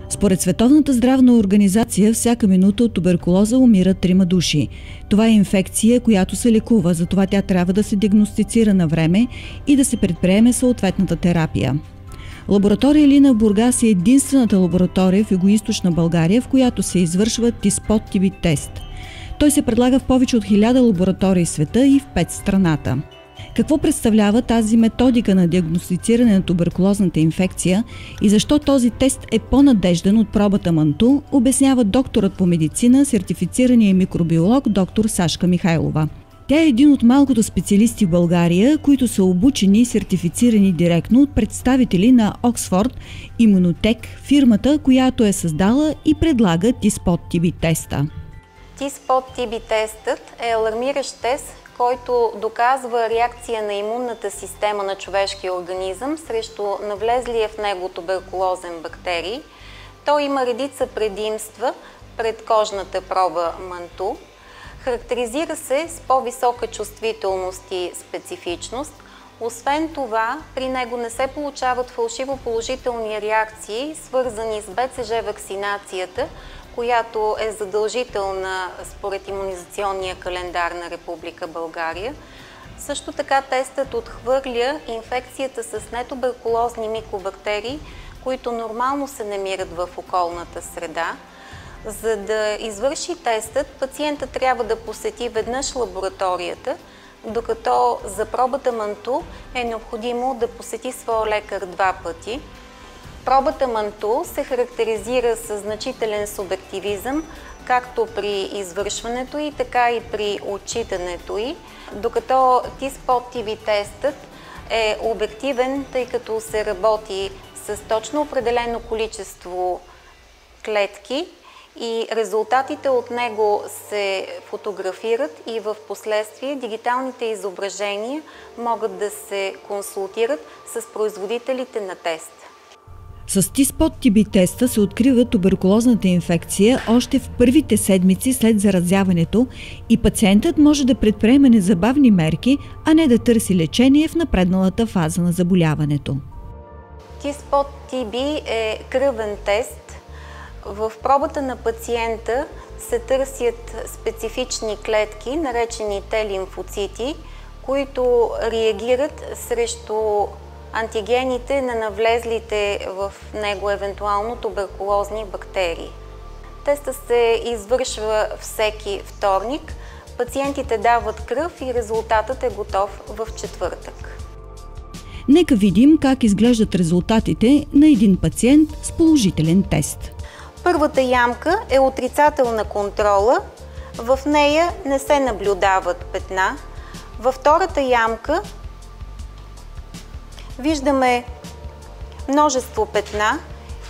Според Световната здравна организация, всяка минута от туберкулоза умират 3 души. Това е инфекция, която се лекува, затова тя трябва да се диагностицира на време и да се предприеме съответната терапия. Лаборатория Елина в Бургас е единствената лаборатория в Югоизточна България, в която се извършва T-Spot TB тест. Той се предлага в повече от 1000 лаборатории в света и в 5 страната. Какво представлява тази методика на диагностициране на туберкулозната инфекция и защо този тест е по-надежден от пробата Манту, обяснява докторът по медицина, сертифицирания микробиолог доктор Сашка Михайлова. Тя е един от малкото специалисти в България, които са обучени и сертифицирани директно от представители на Оксфорд Immunotec, фирмата, която е създала и предлага T-Spot TB теста. T-Spot TB тестът е алармиращ тест, който доказва реакция на имунната система на човешкия организъм срещу навлезлия в него туберкулозен бактерий. Той има редица предимства пред кожната проба Манту. Характеризира се с по-висока чувствителност и специфичност. Освен това, при него не се получават фалшиво положителни реакции, свързани с БЦЖ вакцинацията, която е задължителна според имунизационния календар на Република България. Също така тестът отхвърля инфекцията с нетуберкулозни микобактерии, които нормално се намират в околната среда. За да извърши тестът, пациентът трябва да посети веднъж лабораторията, докато за пробата Манту е необходимо да посети своя лекар 2 пъти. Пробата Манту се характеризира с значителен субективизъм, както при извършването й, така и при отчитането й, докато T-Spot TB тестът е обективен, тъй като се работи с точно определено количество клетки и резултатите от него се фотографират и в последствие дигиталните изображения могат да се консултират с производителите на тест. С T-Spot TB теста се открива туберкулозната инфекция още в първите седмици след заразяването и пациентът може да предприеме незабавни мерки, а не да търси лечение в напредналата фаза на заболяването. T-Spot TB е кръвен тест. В пробата на пациента се търсят специфични клетки, наречени Т-лимфоцити, които реагират срещу антигените на навлезлите в него евентуално туберкулозни бактерии. Тестът се извършва всеки вторник. Пациентите дават кръв и резултатът е готов в четвъртък. Нека видим как изглеждат резултатите на един пациент с положителен тест. Първата ямка е отрицателна контрола. В нея не се наблюдават петна. Във втората ямка виждаме множество петна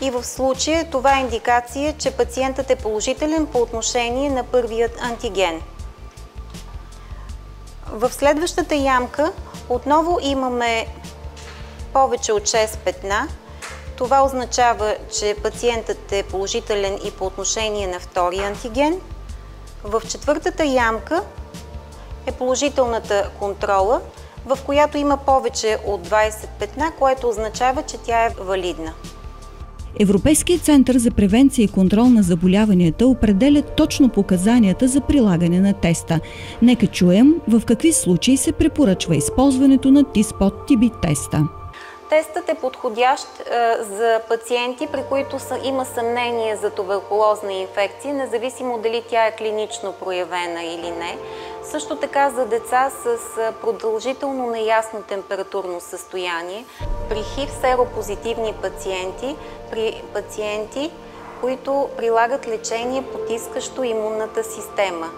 и в случая това е индикация, че пациентът е положителен по отношение на първият антиген. В следващата ямка отново имаме повече от 6 петна. Това означава, че пациентът е положителен и по отношение на втория антиген. В четвъртата ямка е положителната контрола, в която има повече от 20 петна, което означава, че тя е валидна. Европейският център за превенция и контрол на заболяванията определя точно показанията за прилагане на теста. Нека чуем в какви случаи се препоръчва използването на T-Spot TB теста. Тестът е подходящ за пациенти, при които има съмнение за туберкулозна инфекция, независимо дали тя е клинично проявена или не. Също така за деца с продължително неясно температурно състояние, при ХИВ серопозитивни пациенти, при пациенти, които прилагат лечение, потискащо имунната система.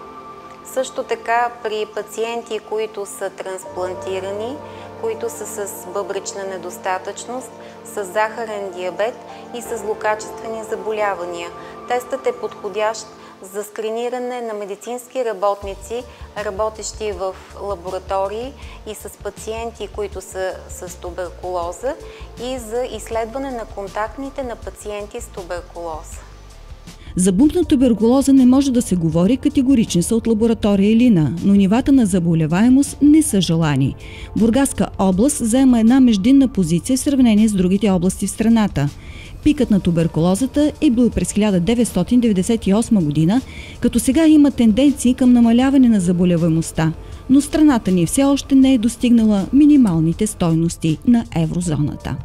Също така при пациенти, които са трансплантирани, които са с бъбречна недостатъчност, с захарен диабет и с злокачествени заболявания. Тестът е подходящ за скриниране на медицински работници, работещи в лаборатории и с пациенти, които са с туберкулоза, и за изследване на контактните на пациенти с туберкулоза. За бунтна туберкулоза не може да се говори, категорични са от лаборатория Елина, но нивата на заболеваемост не са желани. Бургаска област заема една междинна позиция в сравнение с другите области в страната. Пикът на туберкулозата е бил през 1998 година, като сега има тенденции към намаляване на заболеваемостта, но страната ни все още не е достигнала минималните стойности на еврозоната.